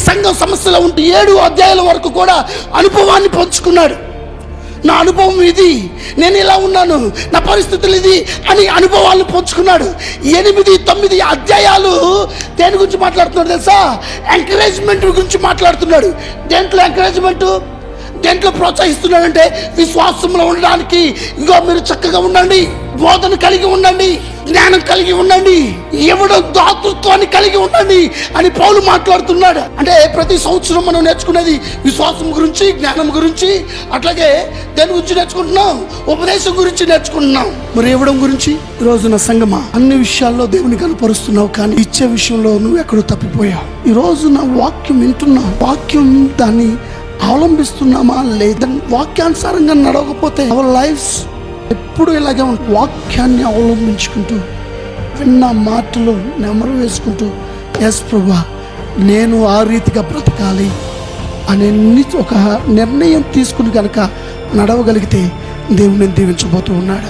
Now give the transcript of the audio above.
సంఘం సమస్యలో ఉంటూ 7 అధ్యాయాల వరకు కూడా అనుభవాన్ని పంచుకున్నాడు. నా అనుభవం ఇది, నేను ఇలా ఉన్నాను, నా పరిస్థితులు ఇది అని అనుభవాలను పంచుకున్నాడు. 8-9 అధ్యాయాలు దేని గురించి మాట్లాడుతున్నాడు తెలుసా? ఎంకరేజ్మెంట్ గురించి మాట్లాడుతున్నాడు. దేంట్లో ఎంకరేజ్మెంట్, దేంట్లో ప్రోత్సహిస్తున్నాడంటే విశ్వాసంలో ఉండడానికి ఇగో మీరు చక్కగా ఉండండి, బోధన కలిగి ఉండండి, జ్ఞానం కలిగి ఉండండి, ఇవ్వడం దాతృత్వాన్ని కలిగి ఉండండి అని పౌలు మాట్లాడుతున్నాడు. అంటే ప్రతి సంవత్సరం మనం నేర్చుకునేది విశ్వాసం గురించి, జ్ఞానం గురించి, అట్లాగే దేని గురించి నేర్చుకుంటున్నాం? ఉపదేశం గురించి నేర్చుకుంటున్నాం. మరి ఇవ్వడం గురించి ఈరోజు నా సంగమా, అన్ని విషయాల్లో దేవుని కనపరుస్తున్నావు, కానీ ఇచ్చే విషయంలో నువ్వు ఎక్కడో తప్పిపోయావు. ఈరోజు నా వాక్యం వింటున్నావు, వాక్యం దాన్ని అవలంబిస్తున్నామా లేదా? వాక్యానుసారంగా నడవకపోతే అవర్ లైఫ్స్ ఎప్పుడు ఇలాగే ఉంటుంది. వాక్యాన్ని అవలంబించుకుంటూ విన్న మాటలు నెమరు వేసుకుంటూ ఎస్ ప్రభువా నేను ఆ రీతిగా బ్రతకాలి అనే ఒక నిర్ణయం తీసుకుని కనుక నడవగలిగితే దేవుని దీవించబోతూ ఉన్నాడు.